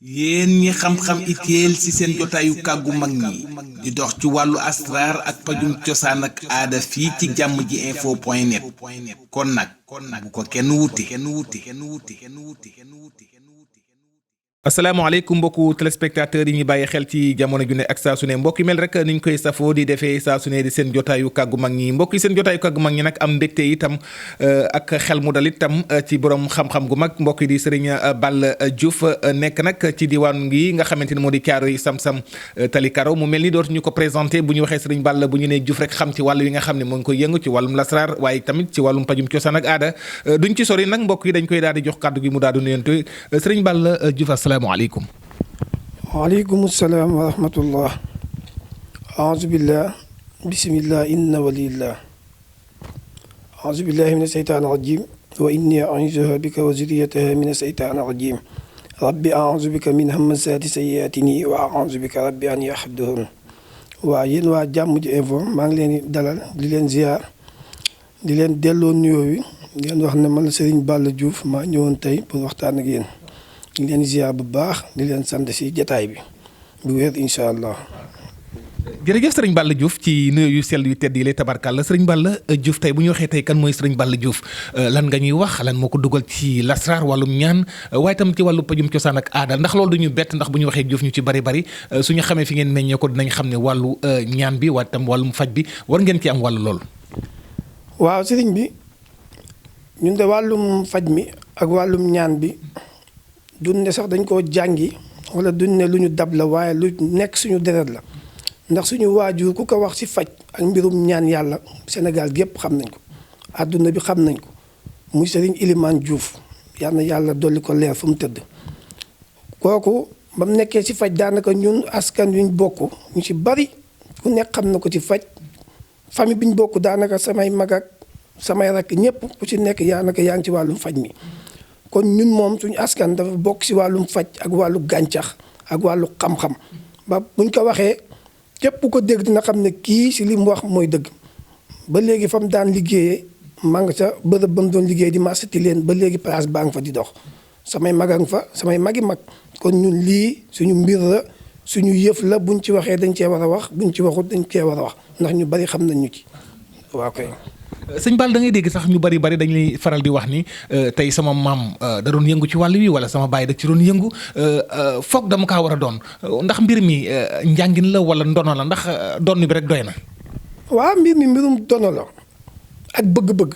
yéen ñi xam-xam itéel ci seen jotaayu kàggu mag ñi di dox ci wàllu asraar ak pajum cosaan ak aada fii ci jàmm ji info point net kon nag bu ko kenn wuti. asalaamaaleykum mbokku téléspectateurs yi ñu bàyyi xel ci jamono ju ne ak saa su ne mbokk yi mel rek ni ñu koy safoo di defee saa su ne di seen jotaayu kàggu mag ñi mbokk yi seen jotaayu kàggu mag ñi nag am mbégte itam ak xel mu dal itam ci borom xam-xam gu mag mbokk yi di Serigne Balla Diouf nekk nag ci diwaan gi nga xamante ni moo di Caaroy Sam-Sam Tali Karo mu mel ni dootuñu ko présenté bu ñu waxee Serigne Balla bu ñu nee Diouf rek xam ci wàll wi nga xam ne moo ngi koy yëngu ci wàllum lasraar waaye tamit ci wàllum pajum cosaan ak aada duñ ci sori nag mbokk yi dañ koy daal di jox kàddu gi mu daal di nuyonte Serigne Balla Diouf asalaamaaleykum. waaleykum salaam wa rahmatullah. aouzu billah bismillah inna walillah. aouzu billahi min aseytaan rajim wa inni auzuha bika wa zuriyataha min aseytaan rajim rabbi aouzu bika min hamazaati sayyaatini wa aouzu bika rabbi an yahdurun. waa yéen waa jàmm ji info maa ngi leen di dalal di leen ziar di leen delloo nuyoo wi di leen wax ne man la Serigne Balla Diouf maa ñëwoon tey pour waxtaan ak yéen. di leen ziar bu baax di leen sant si jataay bi bu wér incha allah. jërëjëf Serigne Balla Diouf ci nuyu yu sell yu tedd yi lay tabarkàlla Serigne Balla Diouf tey bu ñu waxee tey kan mooy Serigne Balla Diouf lan nga ñuy wax lan moo ko dugal ci lasraar wàllum ñaan waaye tam ci wàllu pajum cosaan ak aada ndax loolu duñu bett ndax bu ñu waxee Diouf ñu ci bari suñu xamee fi ngeen meññee ko dinañ xam ne wàllu ñaan bi waaye tam wàllum faj bi war ngeen ci am wàllu loolu. waaw Serigne bi ñun de wàllum faj mi ak wàllum ñaan bi. duñ ne sax dañ koo jàngi wala duñ ne lu ñu dab la waaye lu nekk suñu deret la ndax suñu waajur ku ko wax ci faj ak mbirum ñaan yàlla Sénégal gépp xam nañ ko àdduna bi xam nañ ko muy Serigne Ilimane Diouf yal na yàlla dolli ko leer fu mu tëdd. kooku ba mu nekkee ci faj daanaka ñun askan wi ñu bokk ñu ci bari ku nekk xam na ko ci faj famille bi ñu bokk daanaka samay mag ak samay rakk ñëpp ku ci nekk yaa ngi ci wàllum faj mi. kon ñun moom suñu askan dafa bokk ci wàllum faj ak wàllu gàncax ak wàllu xam-xam ba buñ ko waxee képp ko dégg dina xam ne kii ci li mu wax mooy dëgg ba léegi fa mu daan liggéeyee maa nga ca bërëb ba mu doon liggéey di marché leen ba léegi place baa nga fa di dox samay mag a nga fa samay magi mag kon ñun lii suñu mbir la suñu yëf la buñ ci waxee dañ cee war a wax buñ ci waxut dañ cee war a wax ndax ñu bari xam nañ ñu ci waaw kay. sëñ Balla da ngay dégg sax ñu bari dañuy faral di wax ni tey sama maam da doon yëngu ci wàll wi wala sama baay da ci doon yëngu foog dama kaa war a doon ndax mbir mi njàngin la wala ndono la ndax doon bi rek doy na. waaw mbir mi mbirum dono la ak bëgg-bëgg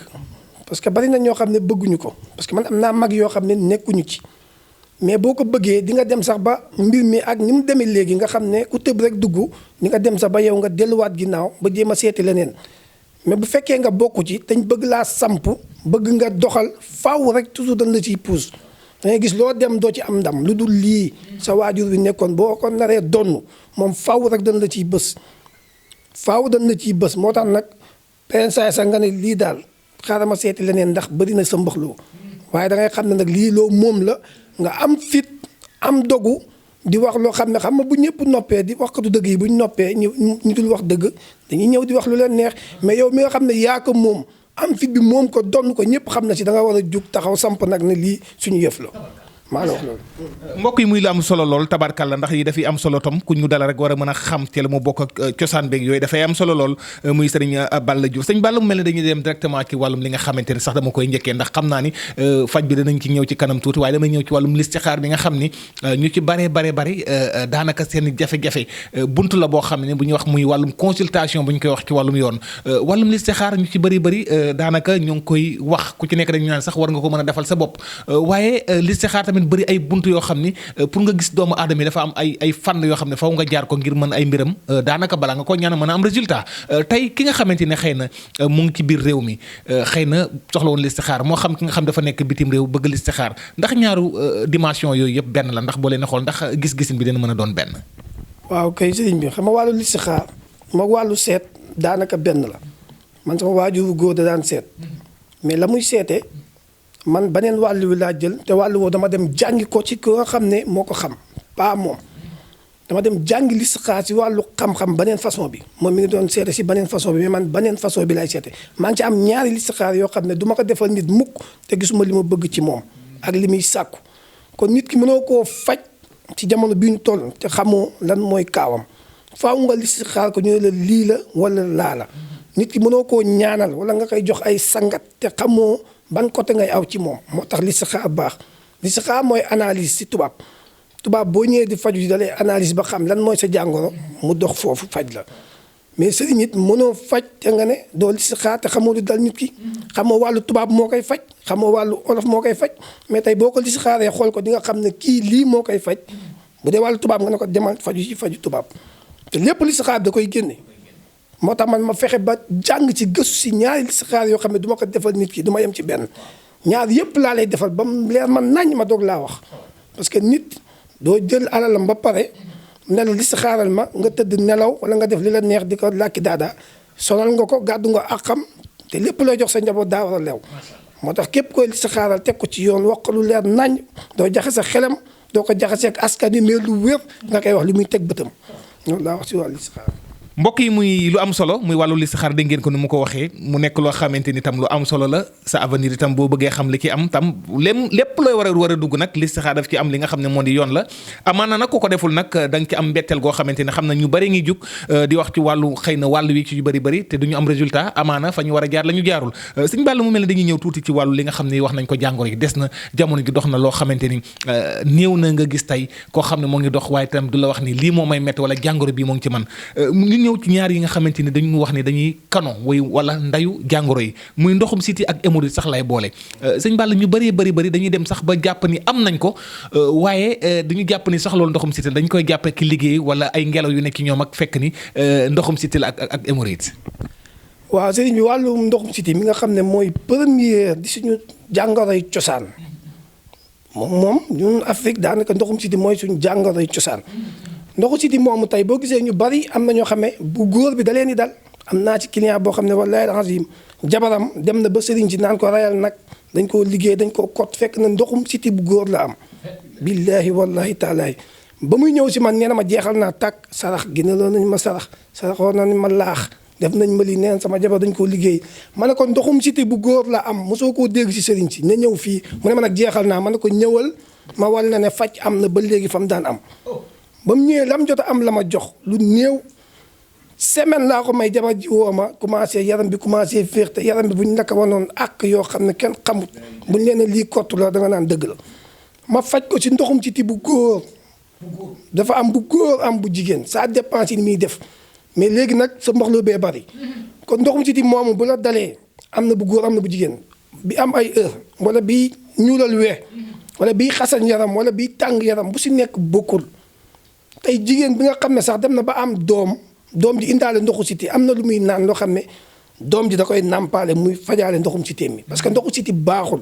parce que bari na ñoo xam ne bëgguñu ko parce que man am naa mag yoo xam ne nekkuñu ci mais boo ko bëggee di nga dem sax ba mbir mi ak ni mu demee léegi nga xam ne ku tëb rek dugg di nga dem sax ba yow nga delluwaat ginnaaw ba jéem a seeti leneen. mais bu fekkee nga bokk ci dañ bëgg laa samp bëgg nga doxal faaw rek toujours dañ la ciy puus da ngay gis loo dem doo ci am ndam lu dul lii sa waajur bi nekkoon boo ko naree donn moom faaw rek dañ la ciy bës faaw dañ la ciy bës moo tax nag pensaay sax nga ne lii daal xaaral ma seeti leneen ndax bëri na sa mbaxloo waaye da ngay xam ne nag lii loo moom la nga am fit am dogu di wax loo xam ne xam nga bu ñëpp noppee di waxkatu dëgg yi bu ñu noppee ñu dul wax dëgg dañuy ñëw di wax lu leen neex mais yow mi nga xam ne yaa ko moom am fit bi moom ko donn ko ñëpp xam na ci da nga war a jug taxaw samp nag ne lii suñu yëf la maa la wax loolu. mbokk yi muy la am solo lool tabarkalla ndax yi dafay am solo tam ku ñu dala rek war a mën a xam te la mu bokk ak cosaan beeg yooyu dafay am solo lool muy Serigne Balla Diouf sëñ Balla mu mel ne dañuy dem directement ci wàllum li nga xamante ne sax dama koy njëkkee ndax xam naa ni faj bi danañ ci ñëw ci kanam tuuti waaye damay ñëw ci wàllum listixaar bi nga xam ni ñu ci bari daanaka seen jafe-jafe buntu la boo xam ne bu ñuy wax muy wàllum consultation bu ñu koy wax ci wàllum yoon wàllum listixaar ñu ci bëri daanaka ñu ngi koy wax ku ci nekk dañu naan sax war nga ko mën a defal sa bopp waaye listixaar tamit bëri ay buntu yoo xam ni pour nga gis doomu aadama yi dafa am ay fànn yoo xam ne faw nga jaar ko ngir mën ay mbiram daanaka balaa nga ko ñaan mën a am résultat tey ki nga xamante ne xëy na mu ngi ci biir réew mi xëy na soxla woon listixaar moo xam ki nga xam dafa nekk bitim réew bëgg listixaar ndax ñaaru dimension yooyu yëpp benn la ndax boo leen xool ndax gis-gisin bi dina mën a doon benn. waaw kay sëriñ bi xam nga wàllu listixaar moog wàllu seet daanaka benn la man sama waajuru góor da daan seet mais la muy seetee man beneen wàllu wi laa jël te wàllu woo dama dem jàngi ko ci ko nga xam ne moo ko xam pas moom dama dem jàngi listixaar si wàllu xam-xam beneen façon bi moom mi ngi doon seete si beneen façon bi mais man beneen façon bi laay seete maa ngi ci am ñaari listixaar yoo xam ne du ma ko defal nit mukk te gisuma li ma bëgg ci moom ak li muy sàkku kon nit ki mënoo koo faj ci jamono bi ñu toll te xamoo lan mooy kaawam faaw nga listixaar ko ñu ne la lii la wala laa la nit ki mënoo koo ñaanal wala nga koy jox ay sangat te xamoo ban côté ngay aw ci moom moo tax listixaar baax listixaar mooy analyse ci tubaab boo ñëwee di faju da lay analyse ba xam lan mooy sa jàngoro mu dox foofu faj la mais sëriñ it mënoo faj te nga ne doo listixaar te xamoo lu dal nit ki xamoo wàllu tubaab moo koy faj xamoo wàllu olof moo koy faj mais tey boo ko listixaaree xool ko di nga xam ne kii lii moo koy faj bu dee wàllu tubaab nga ne ko demal faju ci faju tubaab te lépp listixaar da koy génne moo tax man ma fexe ba jàng ci gëstu si ñaari listixaar yoo xam ne du ma ko defal nit ki du ma yem ci benn ñaar yëpp laa lay defal ba mu leer man nañ ma doog laa wax parce que nit doo jël alalam ba pare ne la listixaaral ma nga tëdd nelaw wala nga def li la neex di ko làkki daadaa sonal nga ko gàddu nga àqam te lépp looy jox sa njaboot daa war a leew moo tax képp koy listixaaral teg ko ci yoon wax ko lu leer nañ doo jaxase xelam doo ko jaxase ak askan wi mais lu wér nga koy wax li muy teg bëtam loolu laa wax si wàllu listixaar mbokk yi muy lu am solo muy wàllu listixaar dégg ngeen ko ni mu ko waxee mu nekk loo xamante ni tam lu am solo la sa avenir itam boo bëggee xam li ci am tam lépp looy war a dugg nag listixaar daf ci am li nga xam ne moo di yoon la amaana nag ku ko deful nag da nga ci am mbetteel goo xamante ni xam na ñu bëri ngi jug di wax ci wàllu xëy na wàllu wi ci yu bëri te du ñu am résultat amaana fa ñu war a jaar la ñu jaarul Sëñ Balla mu mel ne dañuy ñëw tuuti ci wàllu li nga xam ne wax nañ ko jàngoro yi des na jamono gi dox na loo xamante ni néew na nga gis tey koo xam ne moo ngi dox waaye itam du la wax ni lii moo may métti wala jàngoro bii moo ngi ci man ñu ñëw ci ñaar yi nga xamante ni dañu wax ne dañuy kano way wala ndayu jàngoro yi muy ndoxum siti ak hémorroïde sax lay boole Sëñ Balla ñu bëri dañuy dem sax ba jàpp ni am nañ ko waaye dañu jàpp ni sax loolu ndoxum siti dañ koy jàppe ki liggéey wala ay ngelaw yu nekk ci ñoom ak fekk ni ndoxum siti la ak hémorroïde. waaw sëriñ bi wàllum ndoxum siti mi nga xam ne mooy première di suñu jàngoroy cosaan moom ñun Afrique daanaka ndoxum siti mooy suñu jàngoroy cosaan ndoxu siti moomu tey boo gisee ñu bari am na ñoo xam ne bu góor bi da leen di dal am naa ci client boo xam ne wallaahi azim jabaram dem na ba sëriñ ci naan ko rayal nag dañ koo liggéey dañ koo kot fekk na ndoxum siti bu góor la am billaahi wallaahi taalaahi ba muy ñëw si man nee na ma jeexal naa tàkk sarax génneloon nañ ma sarax saraxoon nañ ma laax def nañ ma lii neen sama jabar dañ koo liggéey ma ne ko ndoxum siti bu góor la am mosoo koo dégg si sëriñ si ne ñëw fii mu ne ma nag jeexal naa ma ne ko ñëwal ma wal na ne faj am na ba léegi fa mu daan am ba mu ñëwee lam jot a am la ma jox lu néew semaine laa ko may jabar ji woo ma commencé yaram bi commencé féex te yaram bi bu ñu la ko wanoon ak yoo xam ne kenn xamut bu ñu leen lii kottu la da nga naan dëgg la ma faj ko ci ndoxum siti bu góor dafa am bu góor am bu jigéen ça dépend ci ni muy def mais léegi nag sa mboxloo bee bari kon ndoxum siti moomu bu la dalee am na bu góor am na bu jigéen bi am ay heure wala bi ñuulal wee wala bii xasan yaram wala bii tàng yaram bu si nekk bokkul tey jigéen bi nga xam ne sax dem na ba am doom di indaale ndoxu siti am na lu muy naan loo xam ne doom ji da koy nàmpaale muy fajaale ndoxum siti mi parce que ndoxu siti baaxul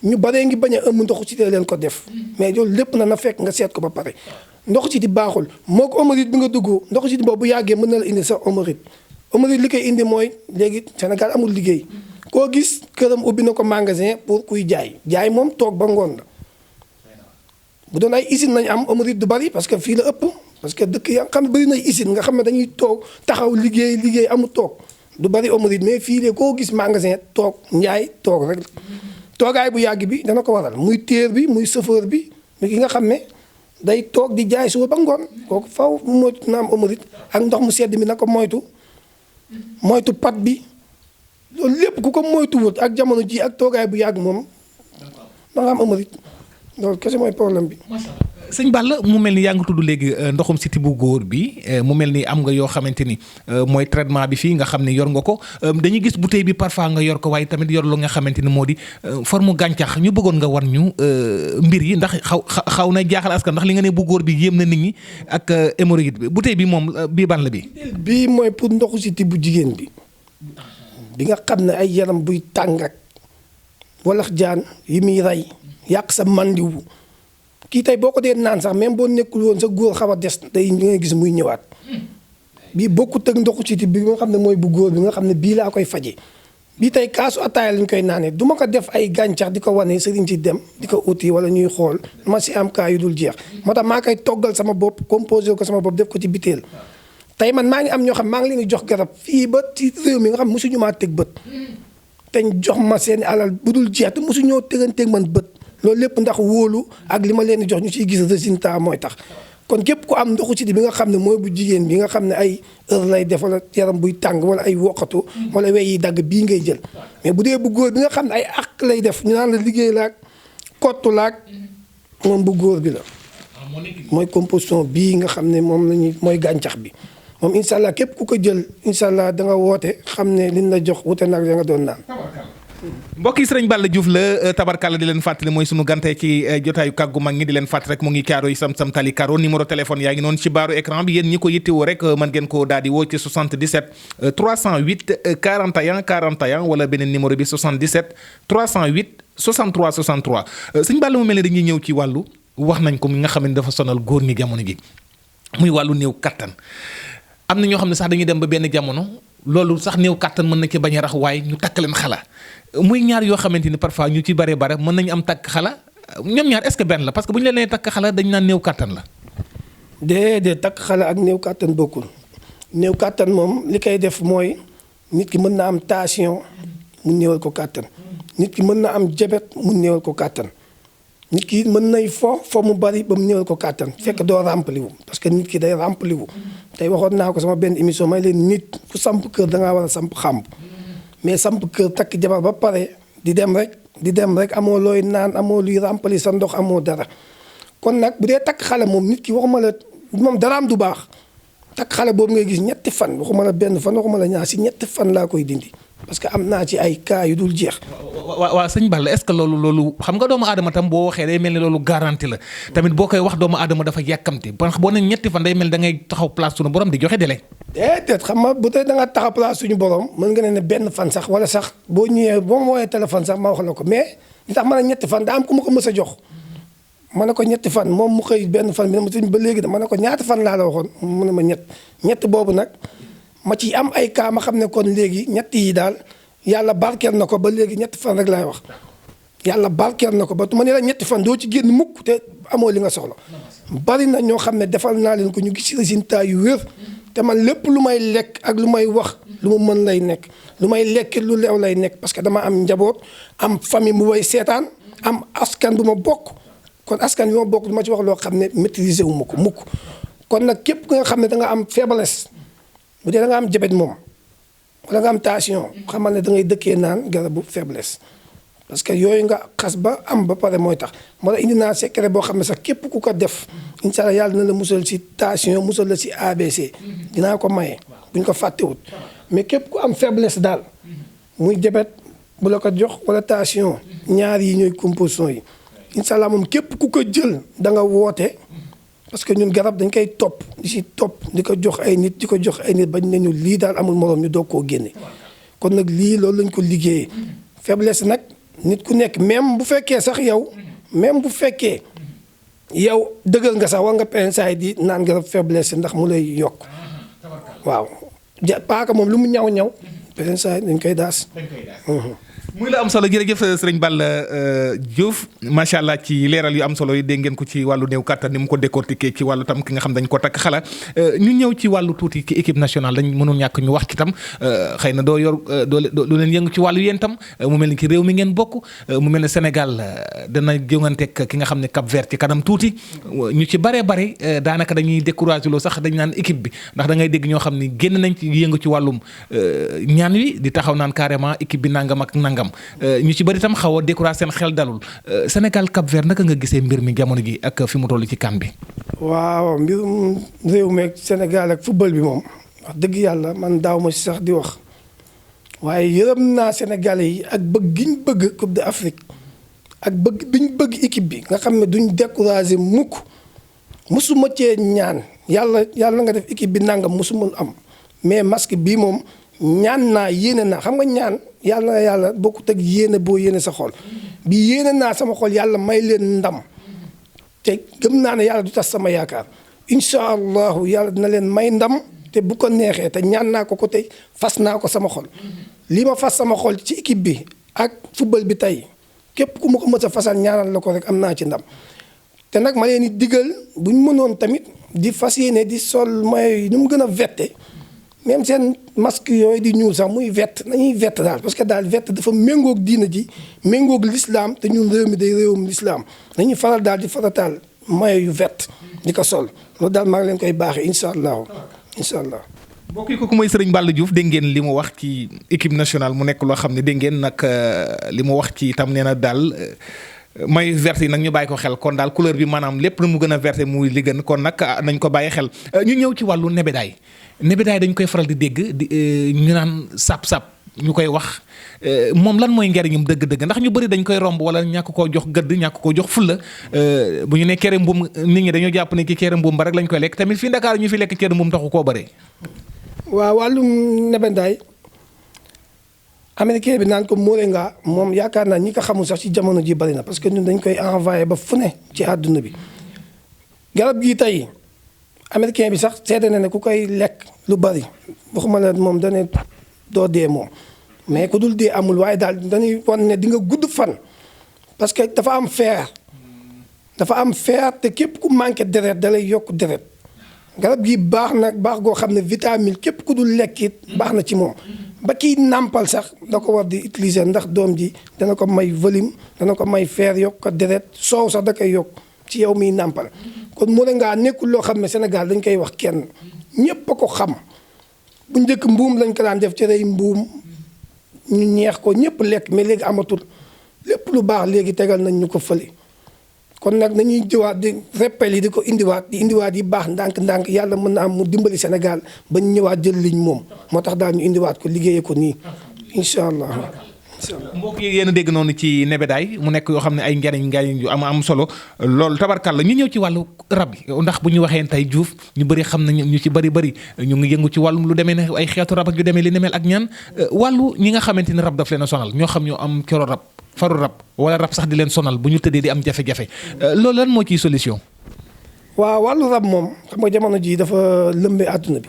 ñu baree ngi bañ a ëmb ndoxu siti leen ko def mais loolu lépp na fekk nga seet ko ba pare ndoxu siti baaxul moo ko hémorroïde bi nga dugg ndoxu siti boobu bu yàggee mën na la indi sax hémorroïde li koy indi mooy léegi Sénégal amul liggéey koo gis këram ubbi na ko magasin pour kuy jaay moom toog ba ngoon la bu doon ay usine nañ am hémorroïde du bari parce que fii la ëpp parce que dëkk ya xam ne bëri nay usine nga xam ne dañuy toog taxaw liggéey amul toog du bari hémorroïde mais fii de koo gis magasin toog njaay toog rek toogaay bu yàgg bi dana ko waral muy téer bi muy chauffeur bi mu ki nga xam ne day toog di jaay suba ba ngoon kooku faw mu moytu na am hémorroïde ak ndox mu sedd mi na ko moytu pat bi loolu lépp ku ko moytuwut ak jamono ji ak toogaay bu yàgg moom da nga am hémorroïde loolu kese mooy problème bi. sëñ Balla mu mel ni yaa ngi tudd léegi ndoxum siti bu góor bi mu mel ni am nga yoo xamante ni mooy traitement bi fii nga xam ne yor nga ko dañuy gis bouteille bi parfois nga yor ko waaye tamit yor lu nga xamante ni moo di forme gàncax ñu bëggoon nga war ñu mbir yi ndax xaw na jaaxal askan ndax li nga ne bu góor bi yéem na nit ñi ak hémorroïde bi bouteille bi moom bii ban la bi. bii mooy pour ndoxu siti bu jigéen bi nga xam ne ay yaram buy tàng ak walax jaan yi muy rey yàq sa mandiwu kii tey boo ko dee naan sax même boo nekkul woon sa góor xaw a des day nga gis muy ñëwaat bii bokkut ak ndoxu siti bi nga xam ne mooy bu góor bi nga xam ne bii laa koy faje bii tey kaasu ataaya lañ koy naanee du ma ko def ay gàncax di ko wane sëriñ ci dem di ko uti wala ñuy xool ma si am kaa yu dul jeex moo tax maa koy toggal sama bopp composé ko sama bopp def ko ci biteel tey man maa ngi am ñoo xam maa ngi leen di jox garab fii ba ci réew mi nga xam mosuñu maa teg bët te jox ma seen alal bu dul jeex te mosuñoo teganteeg man bët loolu lépp ndax wóolu ak li ma leen di jox ñu ciy gis résultat mooy tax. kon képp ku am ndoxu siti bi nga xam ne mooy bu jigéen bi nga xam ne ay heure lay def wala yaram buy tàng wala ay woqatu wala wey yi dagg bii ngay jël mais bu dee bu góor bi nga xam ne ay àq lay def ñu naan la liggéey laak kottu laak moom bu góor bi la mooy composition bii nga xam ne moom lañuy mooy gàncax bi moom incha allah képp ku ko jël incha allah da nga woote xam ne liñ la jox wute nag da nga doon naan. mbokk yi sëriñ Balla Diouf la tabarkalla di leen fàttali mooy sunu gante ci jotaayu kàggu mag ñi di leen fàttali rek mu ngi kaaro yi sam-sam tali karo numéro téléphone yaa ngi noonu ci baaru écran bi yéen ñi ko yittewoo rek mën ngeen ko daal di woo ci 77 308 41 41 wala beneen numéro bi 77 308 63 63 sëñ Balla mu mel ne dañuy ñëw ci wàllu wax nañ ko mi nga xam ne dafa sonal góor ñi jamono gi muy wàllu néew kattan am na ñoo xam ne sax dañuy dem ba benn jamono loolu sax néew kàttan mën na ci bañ a rax waaye ñu takk leen xala muy ñaar yoo xamante ni parfois ñu ci bare mën nañu am takk xala ñoom ñaar est-ce que benn la parce que bu ñu leen nee takk xala dañ naan néew kàttan la. déedéet takk xala ak néew kàttan bokkul néew kàttan moom li koy def mooy nit ki mën na am tension mu néewal ko kàttan nit ki mën na am jabet mu néewal ko kàttan nit ki mën nay fo mu bari ba mu néewal ko kàttan fekk doo rempli wu parce que nit ki day rempli wu tey waxoon naa ko sama benn émission may leen nit ku samp kër da ngaa war a samp xàmb mais samp kër takk jabar ba pare di dem rek amoo looy naan amoo luy rempli sa ndox amoo dara kon nag bu dee takk xale moom nit ki waxuma la moom daraam du baax takk xale boobu ngay gis ñetti fan waxuma la benn fan waxuma la ñaar si ñetti fan laa koy dindi parce que am naa ci ay cas yu dul jeex. waaw sëñ Balla est-ce que loolu xam nga doomu aadama tam boo waxee day mel ni loolu garanti la tamit boo koy wax doomu aadama dafa yàkkamti parce que boo nee ñetti fan day mel da ngay taxaw place suñu borom di joxe délai. déedéet xam nga bu tey da nga taxaw place suñu borom mën nga ne benn fan sax wala sax boo ñëwee boo ma woowee téléphone sax ma wax la ko mais li tax ma ne ñetti fan daa am ku ma ko mës a jox. ma ne ko ñetti fan moom mu xëy benn fan bi ba léegi ma ne ko ñaata fan laa la waxoon mu ne ma ñett boobu nag ma ci am ay cas ma xam ne kon léegi ñett yi daal yàlla barkeel na ko ba léegi ñetti fan rek laay wax yàlla barkeel na ko ba ma ne la ñetti fan doo ci génn mukk te amoo li nga soxla bari na ñoo xam ne defal naa leen ko ñu gis résultat yu wér te man lépp lu may lekk ak lu may wax lu mu mën lay nekk lu may lekk lu leew lay nekk parce que dama am njaboot am famille bu way seetaan am askan bu ma bokk kon askan bi ma bokk du ma ci wax loo xam ne maîtriser wu ma ko mukk kon nag képp nga xam ne da nga am faiblesse bu dee da nga am jabet moom wala nga am tension xamal ne da ngay dëkkee naan garabu faiblesse parce que yooyu nga xas ba am ba pare mooy tax moo la indi naa secret boo xam ne sax képp ku ko def incha allah yàlla dina la musal ci tension musal la ci ABC dinaa ko maye buñ ko fàttewut mais képp ku am faiblesse daal muy jabet bu la ko jox wala tension ñaar yi ñooy composition yi incha allah moom képp ku ko jël da nga woote parce que ñun garab dañ koy topp di ko jox ay nit bañ nañu lii daal amul moroom ñu doog koo génne kon nag lii loolu lañ ko liggéeyee faiblesse nag nit ku nekk même bu fekkee sax yow dëggal nga sax war nga pensaay di naan garab faiblesse ndax mu lay yokk waaw paaka moom lu mu ñaw pensaay dañ koy daas muy la am solo jërëjëf sëriñ Balla Diouf macha allah ci leeral yu am solo yi dégg ngeen ko ci wàllu néew kàttan ni mu ko décortiquer ci wàllu tam ki nga xam dañ ko takk xala ñu ñëw ci wàllu tuuti ci équipe nationale dañ mënul ñàkk ñu wax ci tam xëy na doo leen yëngu ci wàllu yéen tam mu mel ni ci réew mi ngeen bokk mu mel ne Sénégal dana jónganteeg ki nga xam ne Cap Vert ci kanam tuuti ñu ci bare daanaka dañuy découragé loo sax dañ naan équipe bi ndax da ngay dégg ñoo xam ni génn nañ ci yëngu ci wàllum ñaan wi di taxaw naan carrément équipe bi nangam ak nangam ñu ci bari tam xaw a découragé seen xel dalul Sénégal Cap Vert naka nga gisee mbir mi jamono gi ak fi mu toll ci kan bi. waaw mbirum réew mi ak Sénégal ak football bi moom wax dëgg yàlla man daaw ma si sax di wax waaye yërëm naa Sénégalais yi ak bëgg gi ñu bëgg Coupe d'Afrique ak bëgg bi ñu bëgg équipe bi nga xam ne duñ découragé mukk mosuma cee ñaan yàlla nga def équipe bi nangam mosuma am mais masque bii moom. ñaan naa yéene naa xam nga ñaan yàlla bokkut ak yéene boo yéene sa xol bi yéene naa sama xol yàlla may leen ndam te gëm naa ne yàlla du tas sama yaakaar incha allahu yàlla dina leen may ndam te bu ko neexee te ñaan naa ko tey fas naa ko sama xol li ma fas sama xol ci équipe bi ak football bi tey képp ku ma ko mës a fasal ñaanal la ko rek am naa ci ndam te nag ma leen di digal bu ñu mënoon tamit di fas yéene di sol may nu mu gën a vette même seen masque yooyu di ñuul sax muy vert nañuy vert daal parce que daal vert dafa méngoog diina ji méngoog l'islam te ñun réew mi day réewum l'islam nañuy faral daal di farataal mayo yu vert di ko sol loolu daal maa ngi leen koy baaxee incha allah incha allah. mbokk yi kooku mooy Serigne Balla Diouf dégg ngeen li mu wax ci équipe nationale mu nekk loo xam ne dégg ngeen nag li mu wax ci itam nee na daal may vert yi nag ñu bàyyi ko xel kon daal couleur bi maanaam lépp na mu gën a vert muy li gën kon nag nañ ko bàyyi xel ñu ñëw ci wàllu nebedaay dañ koy faral di dégg di ñu naan sap-sap ñu koy wax moom lan mooy njariñum dëgg-dëgg ndax ñu bëri dañ koy romb wala ñàkk koo jox gëdd ñàkk koo jox fulla bu ñu ne kere mbuum nit ñi dañoo jàpp ne ki kere mbuum ba rek lañ koy lekk tamit fii Ndakaaru ñu fi lekk kere mbuum taxu koo bëree. waaw wàllum nebedaay américain bi naan ko moringa moom yaakaar naa ñi ko xamul sax ci jamono ji bari na parce que ñun dañ koy envoyé ba fu ne ci àdduna bi garab gii tey américain bi sax seede na ne ku koy lekk lu bari waxuma la moom dane doo dee moom mais ku dul dee amul waaye daal dañuy wan ne di nga gudd fan parce que dafa am fer te képp ku manqué deret da lay yokk deret garab gi baax na baax goo xam ne vitamine képp ku dul lekk it baax na ci moom ba kiy nàmpal sax da ko war di utiliser ndax doom ji dana ko may volume dana ko may fer yokk ko deret soow sax da koy yokk ci yow miy nàmpal kon moringa nekkul loo xam ne Sénégal dañ koy wax kenn ñépp a ko xam bu njëkk mbuum lañ ko daan def ci rey mbuum ñu ñeex ko ñépp lekk mais léegi amatul lépp lu baax léegi tegal nañ ñu ko fële kon nag nañuy jëwaat di rappel yi di ko indiwaat yi baax ndànk-ndànk yàlla mën na am mu dimbali Sénégal ba ñu ñëwaat jël liñ moom moo tax daal ñu indiwaat ko liggéeyee ko nii incha allah. mbokk yi yéen a dégg noonu ci nebedaay mu nekk yoo xam ne ay njariñ yu am solo loolu tabarkàlla ñu ñëw ci wàllu rab yi ndax bu ñu waxee tey Diouf ñu bëri xam nañ ñu ci bëri ñu ngi yëngu ci wàllum lu demee ne ay xeetu rab ak yu demee li ne mel ak ñaan wàllu ñi nga xamante ni rab daf leen a sonal ñoo xam ñoo am coro rab faru rab wala rab sax di leen sonal bu ñu tëddee di am jafe-jafe loolu lan moo ciy solution. waaw wàllu rab moom xam nga jamono ji dafa lëmbee àdduna bi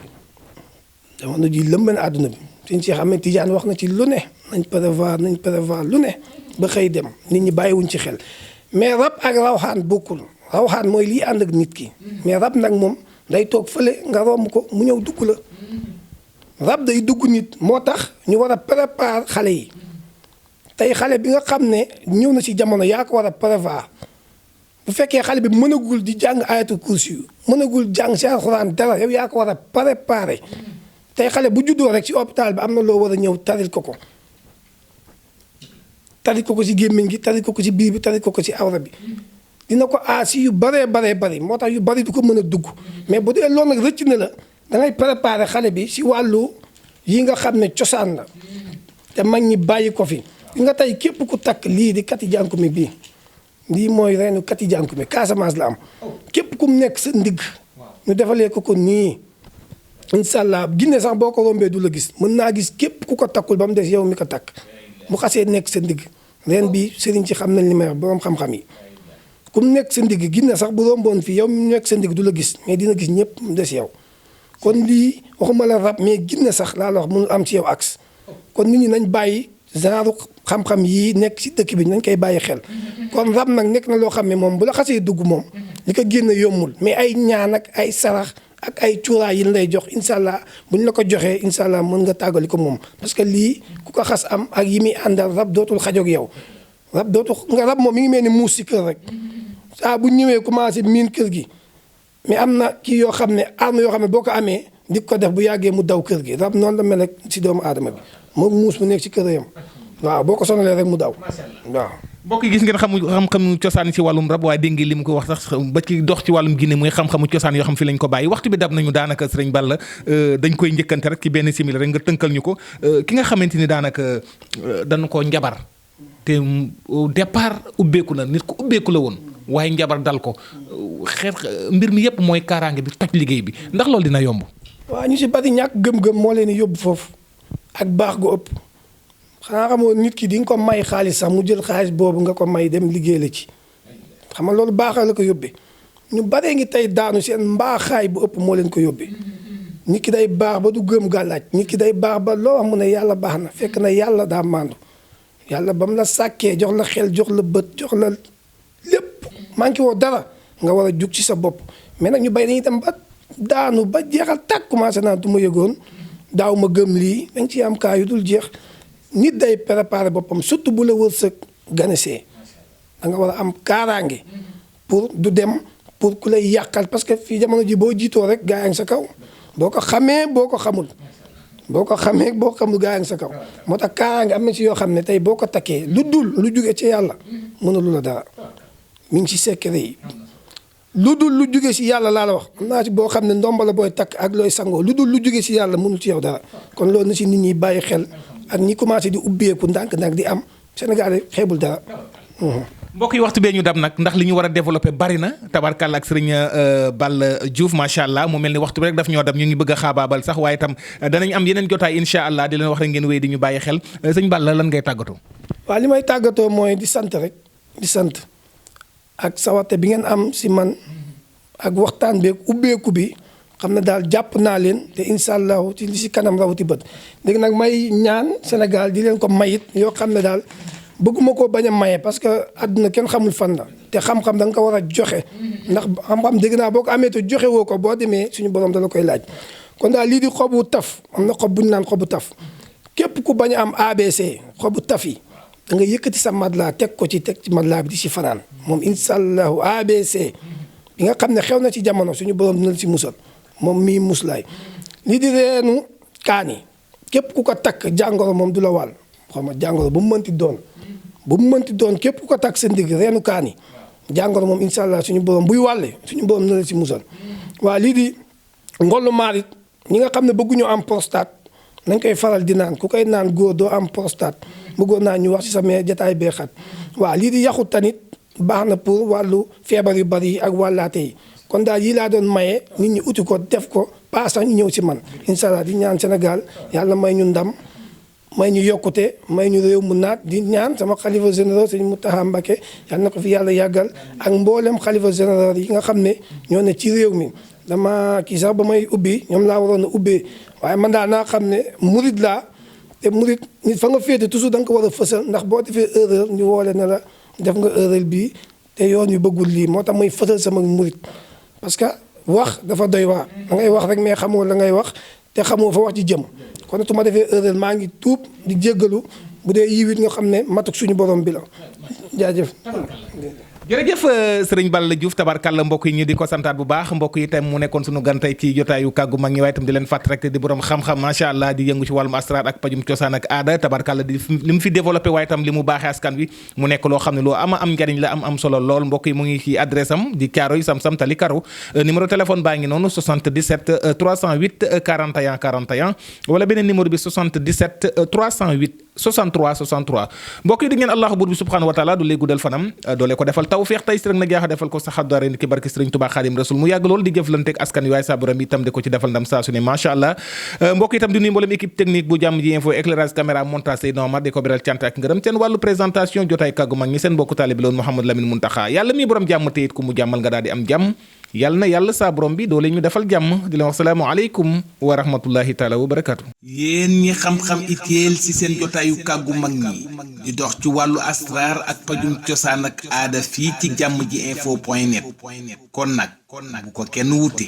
suñ Cheikh Ahmed Tidiane wax na ci lu ne nañ prévoir lu ne ba xëy dem nit ñi bàyyiwuñ ci xel mais rab ak rawxaan bokkul rawxaan mooy lii ànd ak nit ki mais rab nag moom day toog fële nga romb ko mu ñëw dugg la rab day dugg nit moo tax ñu war a préparer xale yi tey xale bi nga xam ne ñëw na ci jamono yaa ko war a prévoir bu fekkee xale bi mënagul di jàng ayatul kursi yu mënagul jàng ci alxuraan dara yow yaa ko war a préparer tey xale bu juddoo rek ci hôpital bi am na loo war a ñëw taril ko ci gémmiñ gi taril ko ci biir bi taril ko ci awra bi dina ko aasi yu baree bari moo tax yu bari du ko mën a dugg mais bu dee loolu nag rëcc na la da ngay préparer xale bi ci wàllu yi nga xam ne cosaan la te mag ñi bàyyi ko fi li nga tey képp ku takk lii di kati jànkumi bii lii mooy reenu kati jànkumi Casamance la am képp ku mu nekk sa ndigg ñu defalee ko nii incha allah Ginne sax boo ko rombee du la gis mën naa gis képp ku ko takkul ba mu des yow mi ko takk mu xasee nekk sa ndigg ren bi sëriñ ci xam nañ li may wax boroom xam-xam yi ku mu nekk sa ndigg Ginne sax bu romboon fii yow mi nekk sa ndigg du la gis mais dina gis ñëpp mu des yow kon lii waxuma la rab mais Ginne sax laa la wax mënul am ci yow axe kon nit ñi nañ bàyyi genre xam-xam yii nekk ci dëkk bi nañ koy bàyyi xel kon rab nag nekk na loo xam ne moom bu la xasee dugg moom li ko génn yombul mais ay ñaan ak ay sarax ak ay cuuraay yi lay jox incha allah bu ñu la ko joxee incha allah mën nga tàggali ko moom parce que lii ku ko xas am ak yi muy àndal rab dootul xajoog yow rab moom mi ngi mel ni muus si kër rek saa bu ñëwee commencé miin kër gi mais am na kii yoo xam ne arme yoo xam ne boo ko amee di ko def bu yàggee mu daw kër gi rab noonu la mel rek si doomu aadama bi moom muus mu nekk ci kër yam waaw boo ko sonalee rek mu daw waaw. mbokk yi gis ngeen xam-xamu cosaan ci wàllum rab waaye dégg ngeen li mu ko wax sax ba ci dox ci wàllum Ginne muy xam-xamu cosaan yoo xam fi lañ ko bàyyi waxtu bi dab nañu daanaka sëriñ Balla dañ koy njëkkante rek ci benn simili rek nga tënkal ñu ko ki nga xamante ni daanaka dañu ko njabar te départ ubbeeku na nit ku ubbeeku la woon waaye njabar dal ko xeet mbir mi yëpp mooy kaaraange bi toj liggéey bi ndax loolu dina yomb. waaw ñu si bari ñàkk gëm-gëm moo leen di yóbbu foofu ak baax gu ëpp xanaa xamoo nit ki di nga ko may xaalis sax mu jël xaalis boobu nga ko may dem liggéey la ci xam nga loolu baaxal la ko yóbbee ñu baree ngi tey daanu seen mbaaxaay bu ëpp moo leen ko yóbbee nit ki day baax ba du gëm gàllaaj nit ki day baax ba loo wax mu ne yàlla baax na fekk na yàlla daa màndu yàlla ba mu la sàkkee jox la xel jox la bët jox la lépp manqué woo dara nga war a jug ci sa bopp mais nag ñu bay dañuy dem ba daanu ba jeexal tàkk commencé naa du ma yëgoon daaw ma gëm lii da nga ciy am cas yu dul jeex. nit day préparer boppam surtout bu la wërsëg ganesee da nga war a am kaaraange pour du dem pour ku lay yàqal parce que fii jamono ji boo jiitoo rek gaa yaa ngi sa kaw boo ko xamee boo ko xamul gaa yaa ngi sa kaw moo tax kaaraange am na ci yoo xam ne tey boo ko takkee lu jóge ci yàlla mënalu la dara mi ngi ci secret yi lu jóge ci yàlla laa la wax am naa ci boo xam ne ndomba la booy takk ak looy sangoo lu jóge ci yàlla mënul ci yow dara kon loolu na ci nit ñi bàyyi xel ak ñi commencé di ubbeeku ndànk-ndànk di am Sénégal xeebul dara. mbokk yi waxtu bee ñu dab nag ndax li ñu war a développé bari na tabarkàlla ak sëriñ Balla Diouf macha allah mu mel ni waxtu bi rek daf ñoo dab ñu ngi bëgg a xaabaabal sax waaye itam danañ am yeneen jotaay incha allah di leen wax rek ngeen wéy di ñu bàyyi xel sëñ Balla lan ngay tàggatoo. waaw li may tàggatoo mooy di sant rek di sant ak sawarte bi ngeen am si man ak waxtaan beeg ubbeeku bi. xam ne daal jàpp naa leen te incha allahu ci li si kanam rawati bët léegi nag may ñaan Sénégal di leen ko mayit yoo xam ne daal bëgguma koo bañ a maye parce que àdduna kenn xamul fan la te xam-xam da nga ko war a joxe ndax xam-xam dégg naa boo ko amee te joxe woo ko boo demee suñu borom dala koy laaj kon daal lii di xobu taf am na xob bu ñu naan xobu taf képp ku bañ a am ABC xobu taf yi da nga yëkkati sa madlaa teg ci madlaa bi di si fanaan moom incha allahu ABC bi nga xam ne xew na ci jamono suñu borom dina la si musal moom mii muslaay lii di reenu kaani képp ku ko takk jàngoro moom du la wàll xam nga jàngoro bu mu mënti doon képp ku ko takk sa ndigg reenu kaani jàngoro moom incha allah suñu borom buy wàlle suñu borom na la si musal waa lii di ngollu maarit ñi nga xam ne bëgguñu am prostate nañ koy faral di naan ku koy naan góor doo am prostate bëggoon naa ñu wax ci sa mais jataay bee xat waa lii di yaxu tanit baax na pour wàllu feebar yu bari yi ak wàllaate yi kon daal yii laa doon maye nit ñi uti ko def ko pas sax ñu ñëw si man incha allah di ñaan Sénégal yàlla may ñu ndam may ñu yokkute may ñu réew mu naat di ñaan sama xalifa général sëñ Mountakha Mbacké yàlla na ko fi yàlla yàggal ak mboolem xalifa général yi nga xam ne ñoo ne ci réew mi dama kii sax ba may ubbi ñoom laa waroon a ubbee waaye man daal naa xam ne murid laa te murid nit fa nga féete toujours da nga ko war a fësal ndax boo defee erreur ñu woole ne la def nga erreur bii te yoon yu bëggul lii moo tax may fësal sama murid parce que wax dafa doy waar da ngay wax rek mais xamoo la ngay wax te xamoo fa wax ci jëm kon su ma defee erreur maa ngi tuub di jéggalu bu dee yiwit nga xam ne matuk suñu borom bi la jaajëf. jërëjëf sëriñ Balla Diouf tabarkàlla mbokk yi ñu di ko santaat bu baax mbokk yi itam mu nekkoon suñu gan tey ci jotaayu kàggu mag ñi waaye itam di leen fàtt rek te di borom xam-xam macha allah di yëngu ci wàllum asrar ak pajum cosaan ak aada tabarkàlla di li mu fi développé waaye itam li mu baaxee askan wi mu nekk loo xam ne loo am njariñ la am solo lool mbokk yi mu ngi ci adresse am di Thiaroye Sam-Sam Tali Karo numéro téléphone baa ngi noonu 77 308 41 41 wala beneen numéro bi 77 308 63 63 mbokk yi di ngeen allahu buur bi subhanahu wa taala du lay guddal fanam doole ko defal tawfiq tey si rek nag yaa defal ko sa xaddaare ni ki barki sëriñ Tuubaa Xaadim Rasul mu yàgg lool di jëflanteeg askan wi waaye sa borom itam di ko ci defal ndam saa su ne macha allah mbokk itam di nuyu mboolem équipe technique bu jàmm ji info éclairage caméra montage Seydina Omar di ko beral cant ak ngërëm seen wàllu présentation jotaay kàggu mag ñi seen mbokku taalibe loon Mouhamadou Lamine Muntaxa yàlla mi borom jàmm te it ku mu jàmmal nga daal di am jàmm yàlla na yàlla saa borom bi doole ñu defal jàmm di leen wax salaamu aleykum wa rahmatullahi taala wa barakatu yéen ñi xam-xam itéel ci seen jotaayu kàggu mag ñi di dox ci wàllu asraar ak pajum cosaan ak aada fii ci jàmm ji info point net kon nag bu ko kenn wuti